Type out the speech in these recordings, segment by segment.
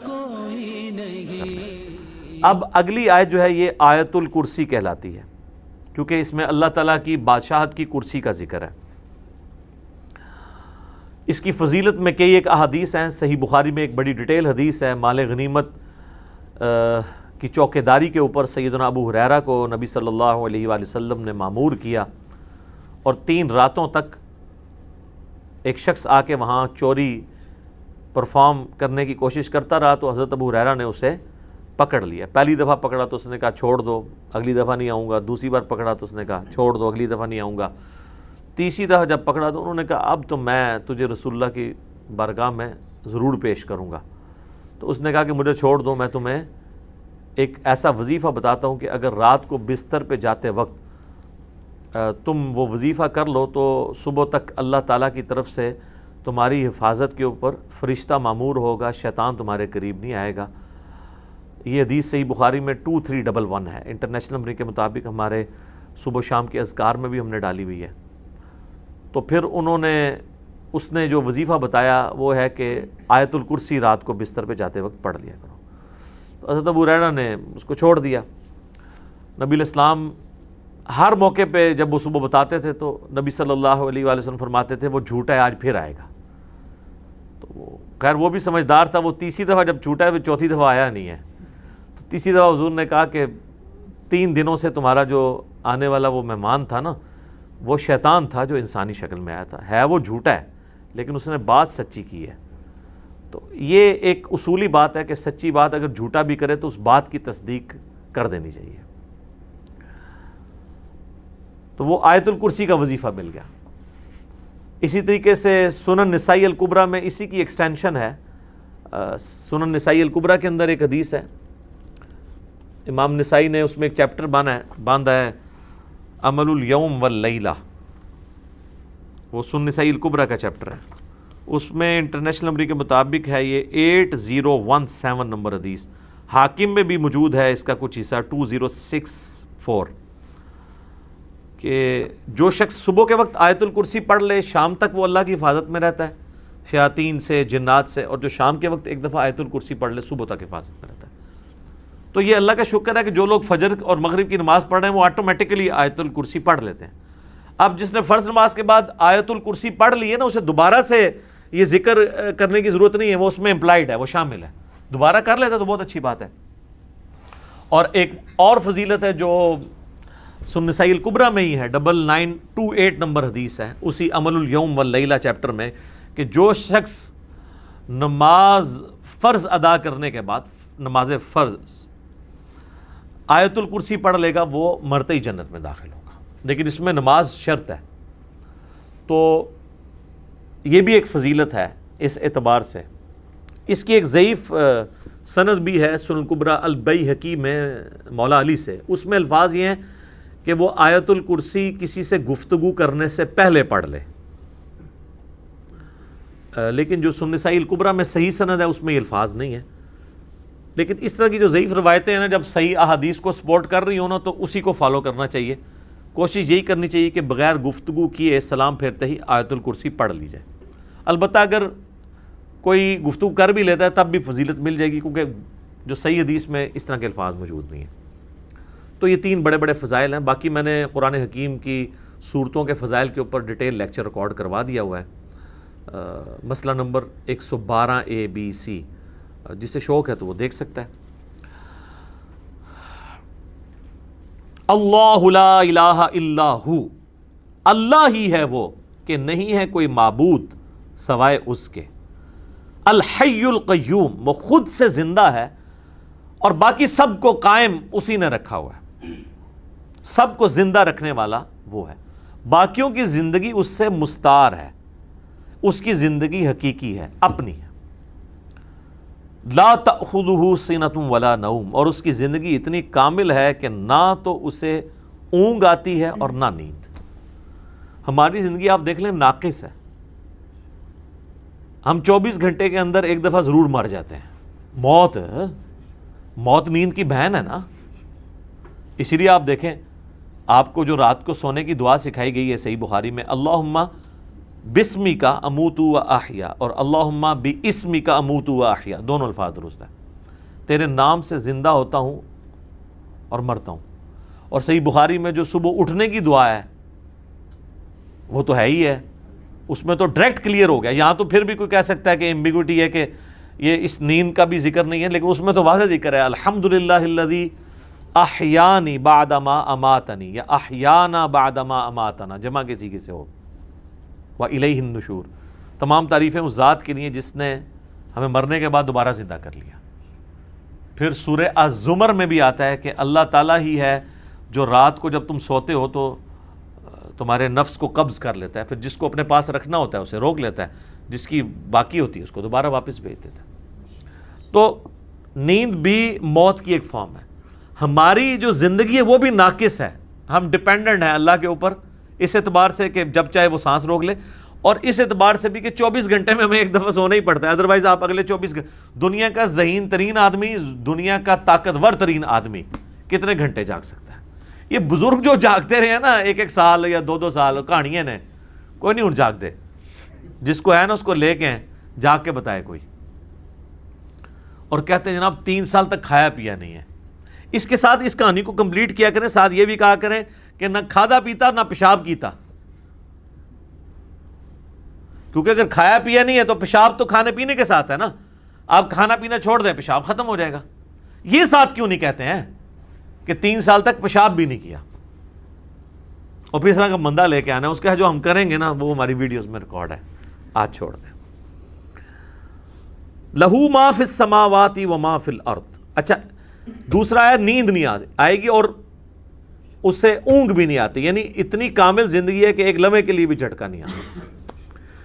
کوئی نہیں۔ اب اگلی آیت جو ہے یہ آیت الکرسی کہلاتی ہے، کیونکہ اس میں اللہ تعالیٰ کی بادشاہت کی کرسی کا ذکر ہے۔ اس کی فضیلت میں کئی ایک احادیث ہیں۔ صحیح بخاری میں ایک بڑی ڈیٹیل حدیث ہے، مال غنیمت کی چوکیداری کے اوپر سیدنا ابو ہریرہ کو نبی صلی اللہ علیہ وآلہ وسلم نے مامور کیا، اور 3 راتوں تک ایک شخص آ کے وہاں چوری پرفارم کرنے کی کوشش کرتا رہا، تو حضرت ابو ہریرہ نے اسے پکڑ لیا۔ پہلی دفعہ پکڑا تو اس نے کہا چھوڑ دو، اگلی دفعہ نہیں آؤں گا۔ دوسری بار پکڑا تو اس نے کہا چھوڑ دو، اگلی دفعہ نہیں آؤں گا۔ تیسری دفعہ جب پکڑا تو انہوں نے کہا اب تو میں تجھے رسول اللہ کی بارگاہ میں ضرور پیش کروں گا۔ تو اس نے کہا کہ مجھے چھوڑ دو، میں تمہیں ایک ایسا وظیفہ بتاتا ہوں کہ اگر رات کو بستر پہ جاتے وقت تم وہ وظیفہ کر لو تو صبح تک اللہ تعالیٰ کی طرف سے تمہاری حفاظت کے اوپر فرشتہ مامور ہوگا، شیطان تمہارے قریب نہیں آئے گا۔ یہ حدیث صحیح بخاری میں 2311 ہے، انٹرنیشنل نمبر کے مطابق ہمارے صبح و شام کے اذکار میں بھی ہم نے ڈالی ہوئی ہے۔ تو پھر اس نے جو وظیفہ بتایا وہ ہے کہ آیت الکرسی رات کو بستر پہ جاتے وقت پڑھ لیا کرو۔ تو حضرت ابو ہریرہ نے اس کو چھوڑ دیا۔ نبی علیہ السلام ہر موقع پہ جب وہ صبح بتاتے تھے تو نبی صلی اللہ علیہ وآلہ وسلم فرماتے تھے وہ جھوٹا ہے، آج پھر آئے گا۔ تو خیر وہ بھی سمجھدار تھا، وہ تیسری دفعہ جب جھوٹا ہے وہ چوتھی دفعہ آیا نہیں ہے۔ تو تیسری دفعہ حضور نے کہا کہ 3 دنوں سے تمہارا جو آنے والا وہ مہمان تھا نا، وہ شیطان تھا جو انسانی شکل میں آیا تھا، ہے وہ جھوٹا ہے لیکن اس نے بات سچی کی ہے۔ تو یہ ایک اصولی بات ہے کہ سچی بات اگر جھوٹا بھی کرے تو اس بات کی تصدیق کر دینی چاہیے۔ تو وہ آیت الکرسی کا وظیفہ مل گیا۔ اسی طریقے سے سنن نسائی الکبریٰ میں اسی کی ایکسٹینشن ہے۔ سنن نسائی الکبریٰ کے اندر ایک حدیث ہے، امام نسائی نے اس میں ایک چیپٹر باندھا ہے عمل الیوم واللیلہ، وہ سنن نسائی الکبریٰ کا چیپٹر ہے۔ اس میں انٹرنیشنل نمبر کے مطابق ہے یہ 8017 نمبر حدیث، حاکم میں بھی موجود ہے اس کا کچھ حصہ 2064، کہ جو شخص صبح کے وقت آیت الکرسی پڑھ لے شام تک وہ اللہ کی حفاظت میں رہتا ہے شیاطین سے، جنات سے، اور جو شام کے وقت ایک دفعہ آیت الکرسی پڑھ لے صبح تک حفاظت میں رہتا ہے۔ تو یہ اللہ کا شکر ہے کہ جو لوگ فجر اور مغرب کی نماز پڑھ رہے ہیں وہ آٹومیٹکلی آیت الکرسی پڑھ لیتے ہیں۔ اب جس نے فرض نماز کے بعد آیت الکرسی پڑھ لی ہے نا، اسے دوبارہ سے یہ ذکر کرنے کی ضرورت نہیں ہے، وہ اس میں امپلائڈ ہے، وہ شامل ہے، دوبارہ کر لیتا تو بہت اچھی بات ہے۔ اور ایک اور فضیلت ہے جو سنن نسائی الکبریٰ میں ہی ہے، 9928 نمبر حدیث ہے اسی عمل الیوم واللیلہ چیپٹر میں، کہ جو شخص نماز فرض ادا کرنے کے بعد نماز فرض آیت الکرسی پڑھ لے گا وہ مرتے ہی جنت میں داخل ہوگا، لیکن اس میں نماز شرط ہے۔ تو یہ بھی ایک فضیلت ہے اس اعتبار سے۔ اس کی ایک ضعیف سند بھی ہے سنن کبریٰ البیہقی میں مولا علی سے، اس میں الفاظ یہ ہیں کہ وہ آیت الکرسی کسی سے گفتگو کرنے سے پہلے پڑھ لے، لیکن جو سنن نسائی الکبریٰ میں صحیح سند ہے اس میں یہ الفاظ نہیں ہے۔ لیکن اس طرح کی جو ضعیف روایتیں ہیں نا، جب صحیح احادیث کو سپورٹ کر رہی ہوں نا تو اسی کو فالو کرنا چاہیے۔ کوشش یہی کرنی چاہیے کہ بغیر گفتگو کیے سلام پھیرتے ہی آیت الکرسی پڑھ لی جائے۔ البتہ اگر کوئی گفتگو کر بھی لیتا ہے تب بھی فضیلت مل جائے گی، کیونکہ جو صحیح حدیث میں اس طرح کے الفاظ موجود نہیں ہیں۔ تو یہ 3 بڑے بڑے فضائل ہیں۔ باقی میں نے قرآن حکیم کی صورتوں کے فضائل کے اوپر ڈیٹیل لیکچر ریکارڈ کروا دیا ہوا ہے، مسئلہ نمبر 112 ABC، جسے شوق ہے تو وہ دیکھ سکتا ہے۔ اللہ لا الہ الا ہو، اللہ ہی ہے وہ کہ نہیں ہے کوئی معبود سوائے اس کے۔ الحی القیوم، وہ خود سے زندہ ہے اور باقی سب کو قائم اسی نے رکھا ہوا ہے، سب کو زندہ رکھنے والا وہ ہے، باقیوں کی زندگی اس سے مستعار ہے، اس کی زندگی حقیقی ہے، اپنی ہے۔ لا تأخذہ سنۃ ولا نوم، اور اس کی زندگی اتنی کامل ہے کہ نہ تو اسے اونگ آتی ہے اور نہ نیند۔ ہماری زندگی آپ دیکھ لیں ناقص ہے، ہم 24 گھنٹے کے اندر ایک دفعہ ضرور مر جاتے ہیں۔ موت نیند کی بہن ہے نا، اسی لیے آپ دیکھیں آپ کو جو رات کو سونے کی دعا سکھائی گئی ہے صحیح بخاری میں، اللہم بسمی کا اموت و احیا اور اللہم باسمی کا اموت و احیا دونوں الفاظ درست ہیں. تیرے نام سے زندہ ہوتا ہوں اور مرتا ہوں. اور صحیح بخاری میں جو صبح اٹھنے کی دعا ہے وہ تو ہے ہی ہے, اس میں تو ڈائریکٹ کلیئر ہو گیا. یہاں تو پھر بھی کوئی کہہ سکتا ہے کہ ایمبیگوٹی ہے کہ یہ اس نیند کا بھی ذکر نہیں ہے, لیکن اس میں تو واضح ذکر ہے الحمدللہ الذی احیانی بعد ما اماتنی, یا احیانا بعد ما اماتنا, جمع کے سیغے سے ہو. وَإِلَيْهِ النُّشُورُ, تمام تعریفیں اس ذات کے لیے جس نے ہمیں مرنے کے بعد دوبارہ زندہ کر لیا. پھر سورہ الزمر میں بھی آتا ہے کہ اللہ تعالیٰ ہی ہے جو رات کو جب تم سوتے ہو تو تمہارے نفس کو قبض کر لیتا ہے, پھر جس کو اپنے پاس رکھنا ہوتا ہے اسے روک لیتا ہے, جس کی باقی ہوتی ہے اس کو دوبارہ واپس بھیج دیتا ہے. تو نیند بھی موت کی ایک فارم ہے. ہماری جو زندگی ہے وہ بھی ناقص ہے, ہم ڈیپینڈنٹ ہیں اللہ کے اوپر اس اعتبار سے کہ جب چاہے وہ سانس روک لے, اور اس اعتبار سے بھی کہ 24 گھنٹے میں ہمیں ایک دفعہ سونا ہی پڑتا ہے, ادروائز آپ اگلے 24 گھنٹے. دنیا کا ذہین ترین آدمی, دنیا کا طاقتور ترین آدمی کتنے گھنٹے جاگ سکتا ہے؟ یہ بزرگ جو جاگتے رہے ہیں نا 1-1 سال یا 2-2 سال, کہانیاں نے, کوئی نہیں اٹھ جاگ دے. جس کو ہے نا اس کو لے کے ہیں جاگ کے بتائے کوئی. اور کہتے ہیں جناب 3 سال تک کھایا پیا نہیں ہے. اس کے ساتھ اس کہانی کو کمپلیٹ کیا کریں, ساتھ یہ بھی کہا کریں کہ نہ کھادا پیتا نہ پیشاب کیتا, کیونکہ اگر کھایا پیا نہیں ہے تو پیشاب تو کھانے پینے کے ساتھ ہے نا. آپ کھانا پینا چھوڑ دیں پیشاب ختم ہو جائے گا. یہ ساتھ کیوں نہیں کہتے ہیں کہ 3 سال تک پیشاب بھی نہیں کیا, اور پھر اس طرح کا بندہ لے کے آنا ہے, اس کا جو ہم کریں گے نا وہ ہماری ویڈیوز میں ریکارڈ ہے, آج چھوڑ دیں. لہو ما فی السماوات و ما فی الارض. اچھا دوسرا ہے نیند نہیں آئے گی اور اس سے اونگ بھی نہیں آتی, یعنی اتنی کامل زندگی ہے کہ ایک لمحے کے لیے بھی جھٹکا نہیں آتا.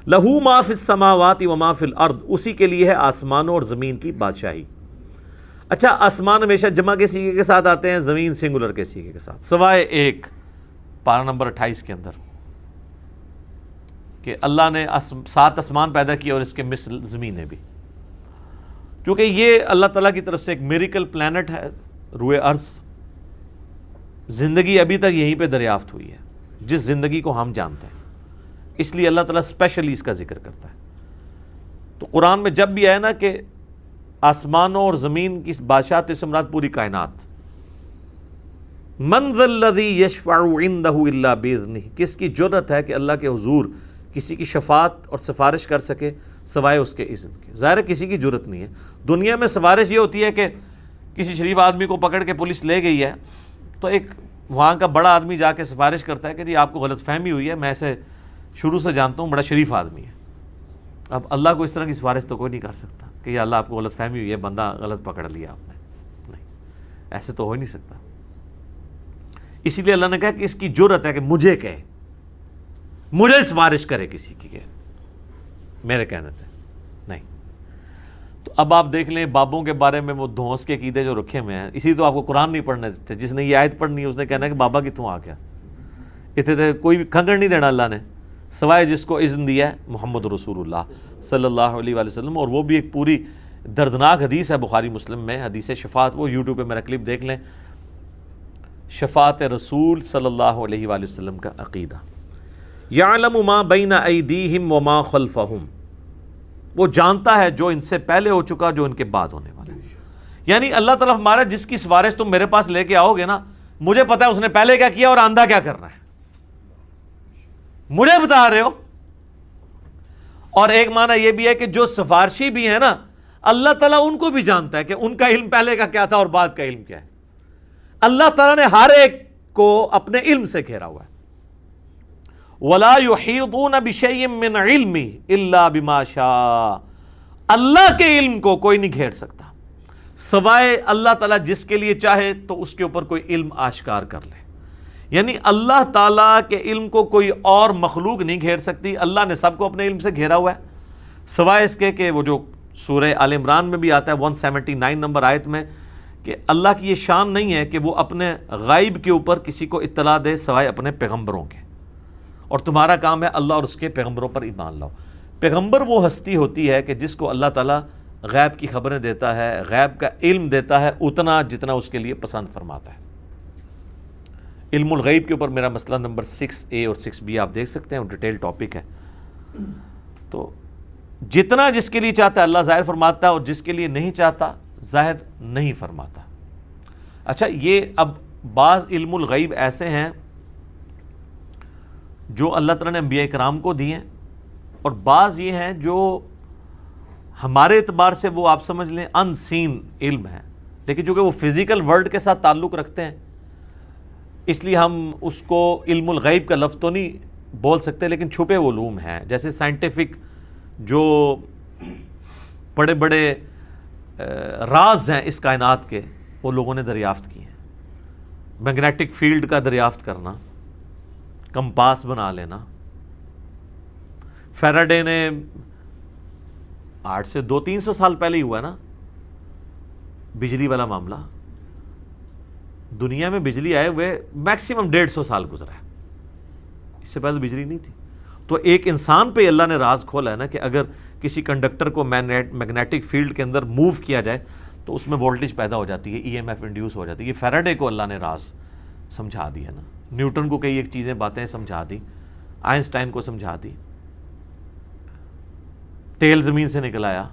لہو ما فی السماوات و ما فی الارض, اسی کے لیے ہے آسمانوں اور زمین کی بادشاہی. اچھا آسمان ہمیشہ جمع کے سیغے کے ساتھ آتے ہیں, زمین سنگولر کے سیغے کے ساتھ, سوائے ایک پارہ نمبر 28 کے اندر کہ اللہ نے 7 آسمان پیدا کیا اور اس کے مثل زمینیں بھی. چونکہ یہ اللہ تعالیٰ کی طرف سے ایک میریکل پلانٹ ہے روئے ارض, زندگی ابھی تک یہیں پہ دریافت ہوئی ہے جس زندگی کو ہم جانتے ہیں, اس لیے اللہ تعالیٰ اسپیشلی اس کا ذکر کرتا ہے. تو قرآن میں جب بھی آئے نا کہ آسمانوں اور زمین کی بادشاہت سے مراد پوری کائنات. من ذا الذی یشفع عندہ الا باذنہ, کس کی جرأت ہے کہ اللہ کے حضور کسی کی شفاعت اور سفارش کر سکے سوائے اس کے اذن کے. ظاہر ہے کسی کی جرأت نہیں ہے. دنیا میں سفارش یہ ہوتی ہے کہ کسی شریف آدمی کو پکڑ کے پولیس لے گئی ہے تو ایک وہاں کا بڑا آدمی جا کے سفارش کرتا ہے کہ جی آپ کو غلط فہمی ہوئی ہے, میں اسے شروع سے جانتا ہوں, بڑا شریف آدمی ہے. اب اللہ کو اس طرح کی سفارش تو کوئی نہیں کر سکتا کہ یا اللہ آپ کو غلط فہمی ہوئی ہے, بندہ غلط پکڑ لیا آپ نے, نہیں, ایسے تو ہو ہی نہیں سکتا. اسی لیے اللہ نے کہا کہ اس کی جرأت ہے کہ مجھے کہے, مجھے سفارش کرے کسی کی, کہ میرے کہنے سے نہیں. تو اب آپ دیکھ لیں بابوں کے بارے میں وہ دھونس کے عقیدے جو رکھے ہوئے ہیں, اسی تو آپ کو قرآن نہیں پڑھنے دیتے. جس نے یہ آیت پڑھنی ہے اس نے کہنا ہے کہ بابا کتوں آ گیا, اتنے کوئی بھی کھنگڑ نہیں دینا اللہ نے سوائے جس کو اذن دیا ہے محمد رسول اللہ صلی اللہ علیہ وآلہ وسلم. اور وہ بھی ایک پوری دردناک حدیث ہے بخاری مسلم میں, حدیث شفاعت, وہ یوٹیوب پہ میرا کلپ دیکھ لیں, شفاعت رسول صلی اللہ علیہ وآلہ وسلم کا عقیدہ. یعلم ما بین ایدیہم وما خلفہم, وہ جانتا ہے جو ان سے پہلے ہو چکا جو ان کے بعد ہونے والا ہے. یعنی اللہ تعالیٰ ہمارا جس کی سفارش تم میرے پاس لے کے آؤ گے نا, مجھے پتا ہے اس نے پہلے کیا کیا اور آندہ کیا کرنا ہے, مجھے بتا رہے ہو. اور ایک معنی یہ بھی ہے کہ جو سفارشی بھی ہے نا, اللہ تعالیٰ ان کو بھی جانتا ہے کہ ان کا علم پہلے کا کیا تھا اور بعد کا علم کیا ہے. اللہ تعالیٰ نے ہر ایک کو اپنے علم سے گھیرا ہوا ہے. وَلَا يُحِيطُونَ بِشَيْءٍ مِّنْ عِلْمِهِ إِلَّا بِمَا شَاءَ, اللہ کے علم کو کوئی نہیں گھیر سکتا سوائے اللہ تعالیٰ جس کے لیے چاہے تو اس کے اوپر کوئی علم آشکار کر لے. یعنی اللہ تعالیٰ کے علم کو کوئی اور مخلوق نہیں گھیر سکتی. اللہ نے سب کو اپنے علم سے گھیرا ہوا ہے سوائے اس کے کہ وہ جو سورہ آل عمران میں بھی آتا ہے 179 نمبر آیت میں کہ اللہ کی یہ شان نہیں ہے کہ وہ اپنے غائب کے اوپر کسی کو اطلاع دے سوائے اپنے پیغمبروں کے, اور تمہارا کام ہے اللہ اور اس کے پیغمبروں پر ایمان لاؤ. پیغمبر وہ ہستی ہوتی ہے کہ جس کو اللہ تعالیٰ غیب کی خبریں دیتا ہے, غیب کا علم دیتا ہے اتنا جتنا اس کے لیے پسند فرماتا ہے. علم الغیب کے اوپر میرا مسئلہ نمبر 6A اور 6B آپ دیکھ سکتے ہیں, وہ ڈیٹیل ٹاپک ہے. تو جتنا جس کے لیے چاہتا ہے اللہ ظاہر فرماتا ہے، اور جس کے لیے نہیں چاہتا ظاہر نہیں فرماتا۔ اچھا، یہ اب بعض علم الغیب ایسے ہیں جو اللہ تعالیٰ نے انبیاء کرام کو دیے ہیں، اور بعض یہ ہیں جو ہمارے اعتبار سے وہ آپ سمجھ لیں ان سین علم ہے، لیکن چونکہ وہ فزیکل ورلڈ کے ساتھ تعلق رکھتے ہیں اس لیے ہم اس کو علم الغیب کا لفظ تو نہیں بول سکتے، لیکن چھپے علوم ہیں، جیسے سائنٹیفک جو بڑے بڑے راز ہیں اس کائنات کے، وہ لوگوں نے دریافت کیے ہیں۔ میگنیٹک فیلڈ کا دریافت کرنا، کمپاس بنا لینا، فیراڈے نے 8 سے 200-300 سال پہلے ہی ہوا ہے نا بجلی والا معاملہ، دنیا میں بجلی آئے ہوئے میکسیمم 150 سال گزرا ہے، اس سے پہلے بجلی نہیں تھی۔ تو ایک انسان پہ اللہ نے راز کھولا ہے نا کہ اگر کسی کنڈکٹر کو میگنیٹک فیلڈ کے اندر موو کیا جائے تو اس میں وولٹیج پیدا ہو جاتی ہے، ای ایم ایف انڈیوس ہو جاتی ہے۔ یہ فیراڈے کو اللہ نے راز سمجھا دیا نا، نیوٹن کو کئی ایک چیزیں باتیں سمجھا دی، آئنسٹائن کو سمجھا دی، تیل زمین سے نکل آیا،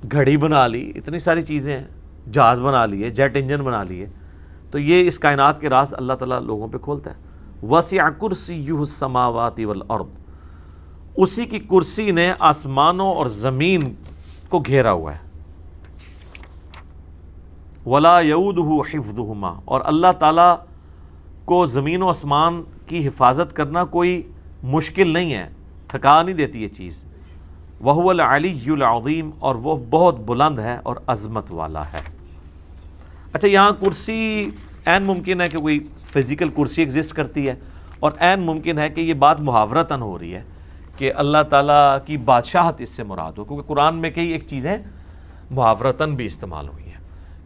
گھڑی بنا لی، اتنی ساری چیزیں ہیں، جہاز بنا لیے، جیٹ انجن بنا لیے۔ تو یہ اس کائنات کے راز اللہ تعالیٰ لوگوں پہ کھولتا ہے۔ وسع کرسیہ السماوات والارض، اسی کی کرسی نے آسمانوں اور زمین کو گھیرا ہوا ہے۔ ولا یؤودہ حفظہما، اور اللہ تعالیٰ کو زمین و آسمان کی حفاظت کرنا کوئی مشکل نہیں ہے، تھکا نہیں دیتی یہ چیز۔ وہو العلی العظیم، اور وہ بہت بلند ہے اور عظمت والا ہے۔ اچھا، یہاں کرسی عین ممکن ہے کہ کوئی فزیکل کرسی ایگزسٹ کرتی ہے، اور عین ممکن ہے کہ یہ بات محاورتاً ہو رہی ہے کہ اللہ تعالیٰ کی بادشاہت اس سے مراد ہو، کیونکہ قرآن میں کئی ایک چیزیں محاورتاً بھی استعمال ہوئی ہیں۔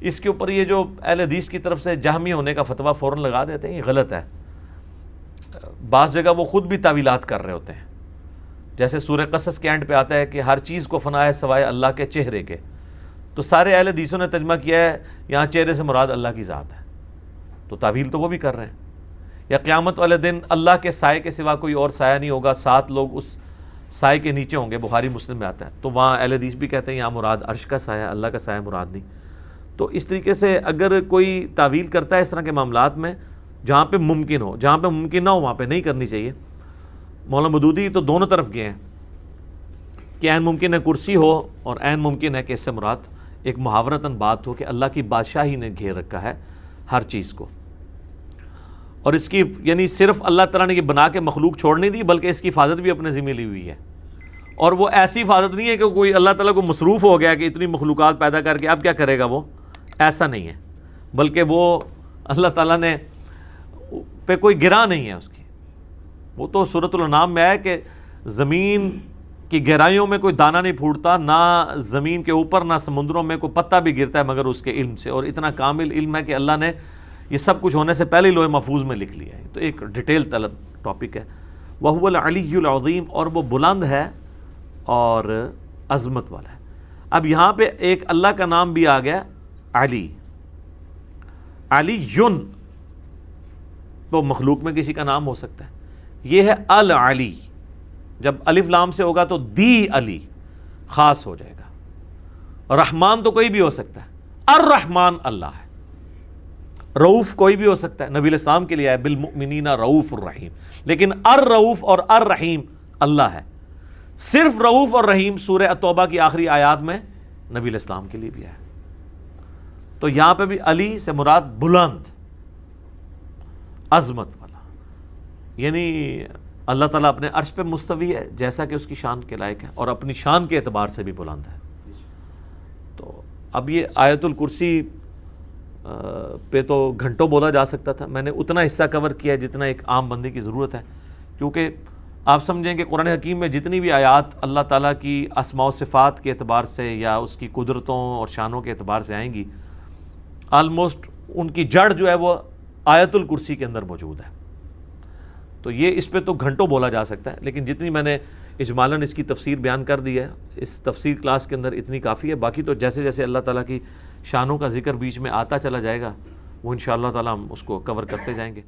اس کے اوپر یہ جو اہل حدیث کی طرف سے جہمی ہونے کا فتویٰ فوراً لگا دیتے ہیں، یہ غلط ہے۔ بعض جگہ وہ خود بھی تعویلات کر رہے ہوتے ہیں، جیسے سورہ قصص کے اینڈ پہ آتا ہے کہ ہر چیز کو فنا ہے سوائے اللہ کے چہرے کے، تو سارے اہل حدیثوں نے ترجمہ کیا ہے یہاں چہرے سے مراد اللہ کی ذات ہے، تو تعویل تو وہ بھی کر رہے ہیں۔ یا قیامت والے دن اللہ کے سائے کے سوا کوئی اور سایہ نہیں ہوگا، 7 لوگ اس سائے کے نیچے ہوں گے، بخاری مسلم میں آتا ہے، تو وہاں اہل حدیث بھی کہتے ہیں یہاں مراد عرش کا سایہ، اللہ کا سایہ مراد نہیں۔ تو اس طریقے سے اگر کوئی تعویل کرتا ہے اس طرح کے معاملات میں، جہاں پہ ممکن ہو، جہاں پہ ممکن نہ ہو وہاں پہ نہیں کرنی چاہیے۔ مولانا مودودی تو دونوں طرف گئے ہیں کہ عین ممکن ہے کرسی ہو، اور عین ممکن ہے کہ اس سے مراد ایک محاورتاً بات ہو کہ اللہ کی بادشاہی نے گھیر رکھا ہے ہر چیز کو، اور اس کی یعنی صرف اللہ تعالیٰ نے یہ بنا کے مخلوق چھوڑ نہیں دی، بلکہ اس کی حفاظت بھی اپنے ذمہ لی ہوئی ہے۔ اور وہ ایسی حفاظت نہیں ہے کہ کوئی اللہ تعالیٰ کو مصروف ہو گیا کہ اتنی مخلوقات پیدا کر کے اب کیا کرے گا، وہ ایسا نہیں ہے، بلکہ وہ اللہ تعالیٰ نے پہ کوئی گرا نہیں ہے اس کی۔ وہ تو سورۃ الانعام میں ہے کہ زمین کی گہرائیوں میں کوئی دانہ نہیں پھوٹتا، نہ زمین کے اوپر نہ سمندروں میں کوئی پتا بھی گرتا ہے مگر اس کے علم سے، اور اتنا کامل علم ہے کہ اللہ نے یہ سب کچھ ہونے سے پہلے ہی لوح محفوظ میں لکھ لیا ہے۔ تو ایک ڈیٹیل طلب ٹاپک ہے۔ وَهُوَ الْعَلِيُّ الْعَظِيمُ، اور وہ بلند ہے اور عظمت والا ہے۔ اب یہاں پہ ایک اللہ کا نام بھی آ گیا علی، علی یون، تو مخلوق میں کسی کا نام ہو سکتا ہے، یہ ہے العلی، جب الف لام سے ہوگا تو دی علی خاص ہو جائے گا۔ رحمان تو کوئی بھی ہو سکتا ہے، الرحمن اللہ ہے، رؤوف کوئی بھی ہو سکتا ہے، نبی علیہ السلام کے لیے ہے بالمؤمنین رؤوف الرحیم، لیکن الرؤوف اور الرحیم اللہ ہے۔ صرف رؤوف اور رحیم سورہ التوبہ کی آخری آیات میں نبی علیہ السلام کے لیے بھی ہے۔ تو یہاں پہ بھی علی سے مراد بلند، عظمت والا، یعنی اللہ تعالیٰ اپنے عرش پہ مستوی ہے جیسا کہ اس کی شان کے لائق ہے، اور اپنی شان کے اعتبار سے بھی بلند ہے۔ تو اب یہ آیت الکرسی پہ تو گھنٹوں بولا جا سکتا تھا، میں نے اتنا حصہ کور کیا جتنا ایک عام بندے کی ضرورت ہے، کیونکہ آپ سمجھیں کہ قرآن حکیم میں جتنی بھی آیات اللہ تعالیٰ کی اسماء و صفات کے اعتبار سے یا اس کی قدرتوں اور شانوں کے اعتبار سے آئیں گی، آلموسٹ ان کی جڑ جو ہے وہ آیت الکرسی کے اندر موجود ہے۔ تو یہ اس پہ تو گھنٹوں بولا جا سکتا ہے، لیکن جتنی میں نے اجمالاً اس کی تفسیر بیان کر دی ہے اس تفسیر کلاس کے اندر اتنی کافی ہے۔ باقی تو جیسے جیسے اللہ تعالیٰ کی شانوں کا ذکر بیچ میں آتا چلا جائے گا وہ انشاءاللہ تعالیٰ ہم اس کو کور کرتے جائیں گے۔